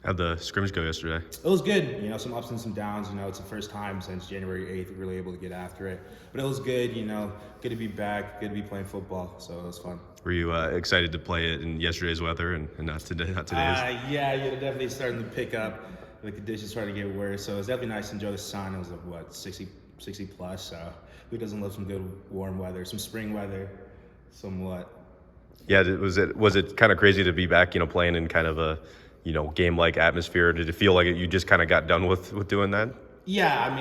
How'd the scrimmage go yesterday? It was good, some ups and some downs. It's the first time since January 8th we're really able to get after it. But it was good, good to be back, good to be playing football, so it was fun. Were you excited to play it in yesterday's weather and not today's? Yeah, definitely starting to pick up. The conditions starting to get worse, so it's definitely nice to enjoy the sun. It was 60 plus, so who doesn't love some good warm weather, some spring weather, somewhat. Yeah, was it kind of crazy to be back, playing in kind of a game-like atmosphere? Did it feel like you just kind of got done with doing that? Yeah,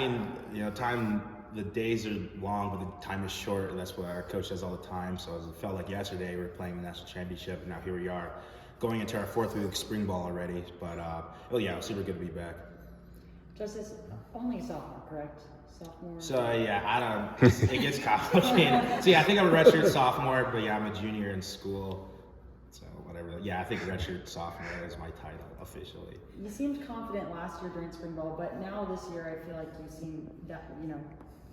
the days are long, but the time is short, and that's what our coach says all the time. So it felt like yesterday we were playing the national championship, and now here we are going into our 4th week of spring ball already. But, it was super good to be back. Justus, only sophomore, correct? Sophomore? So, it gets complicated. So, I think I'm a redshirt sophomore, but I'm a junior in school. So whatever. Yeah, I think redshirt sophomore is my title officially. You seemed confident last year during spring ball, but now this year I feel like you seem that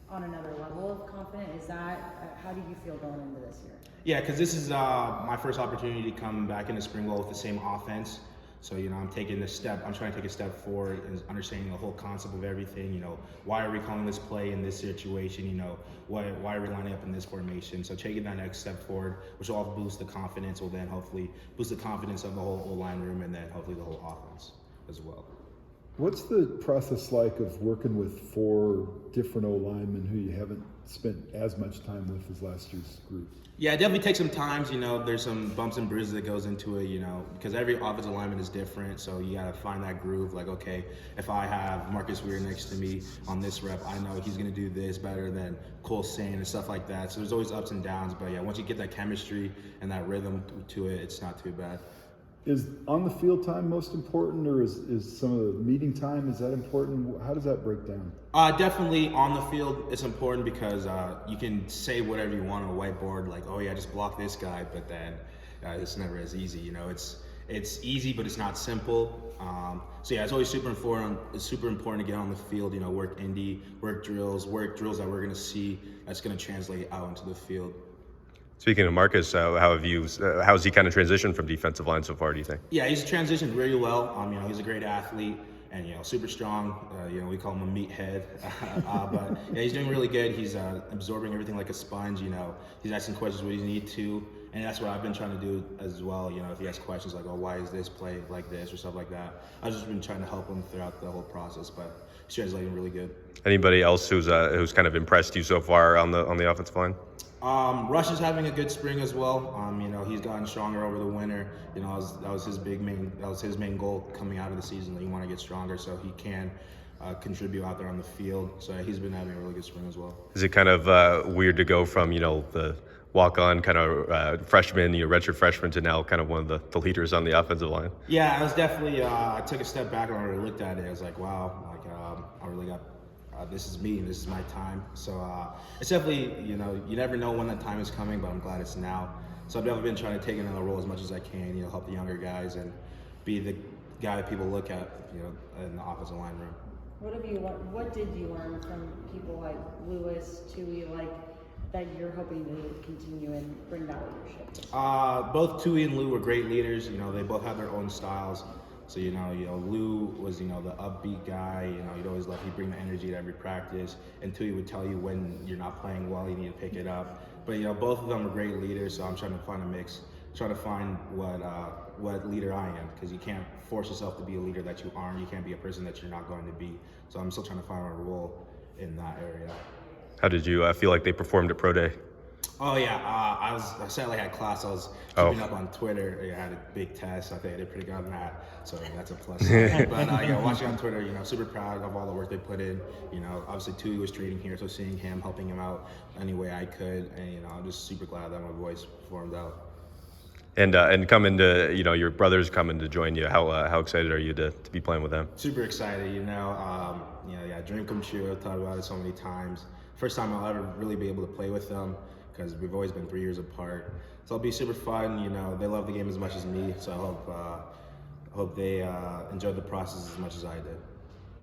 on another level of confident. Is that how do you feel going into this year? Yeah, because this is my first opportunity to come back into spring ball with the same offense. So I'm trying to take a step forward and understanding the whole concept of everything. Why are we calling this play in this situation? Why are we lining up in this formation? So taking that next step forward, which will all boost the confidence, will then hopefully boost the confidence of the whole O-line room and then hopefully the whole offense as well. What's the process like of working with 4 different O-linemen who you haven't spent as much time with as last year's group? Yeah, it definitely takes some time. There's some bumps and bruises that goes into it, because every offensive lineman is different. So you got to find that groove. Like, okay, if I have Marcus Weir next to me on this rep, I know he's going to do this better than Cole Sane and stuff like that. So there's always ups and downs. But yeah, once you get that chemistry and that rhythm to it, it's not too bad. Is on the field time most important, or is some of the meeting time, is that important? How does that break down? Definitely on the field, it's important because you can say whatever you want on a whiteboard, like, oh yeah, just block this guy, but then it's never as easy. It's easy, but it's not simple. So yeah, it's always super important. It's super important to get on the field. Work indie, work drills that we're gonna see that's gonna translate out into the field. Speaking of Marcus, how's he kind of transitioned from defensive line so far, do you think? Yeah, he's transitioned really well. He's a great athlete and, super strong. We call him a meathead. But yeah, he's doing really good. He's absorbing everything like a sponge. He's asking questions when he needs to. And that's what I've been trying to do as well. If he has questions like, oh, why is this play like this or stuff like that, I've just been trying to help him throughout the whole process. But he's translating really good. Anybody else who's kind of impressed you so far on the offensive line? Rush is having a good spring as well. He's gotten stronger over the winter. That was his main goal coming out of the season. That he want to get stronger so he can contribute out there on the field. So he's been having a really good spring as well. Is it kind of weird to go from the walk-on kind of freshman, redshirt freshman, to now kind of one of the leaders on the offensive line? Yeah, I was definitely. I took a step back and I really looked at it. I was like, wow, I really got. This is me, and this is my time. So it's definitely, you never know when that time is coming, but I'm glad it's now. So I've definitely been trying to take another role as much as I can, help the younger guys and be the guy that people look at, in the offensive line room. What did you learn from people like Lewis, Tui, that you're hoping to continue and bring that leadership? Both Tui and Lou were great leaders. They both have their own styles. So, Lou was, the upbeat guy, he'd bring the energy to every practice. And Tui would tell you when you're not playing well, you need to pick it up. But, both of them are great leaders, so I'm trying to find a mix, trying to find what leader I am, because you can't force yourself to be a leader that you aren't. You can't be a person that you're not going to be. So I'm still trying to find my role in that area. How did you feel like they performed at Pro Day? Oh yeah, I sadly had class. I was keeping up on Twitter. I had a big test. I think I did pretty good on that, so that's a plus. But watching on Twitter, super proud of all the work they put in. Obviously Tui was treating here, so seeing him, helping him out any way I could, and I'm just super glad that my voice performed out. And coming to your brothers coming to join you, how excited are you to be playing with them? Super excited, dream come true. I've thought about it so many times. First time I'll ever really be able to play with them, because we've always been 3 years apart. So it'll be super fun. They love the game as much as me, so I hope they enjoyed the process as much as I did.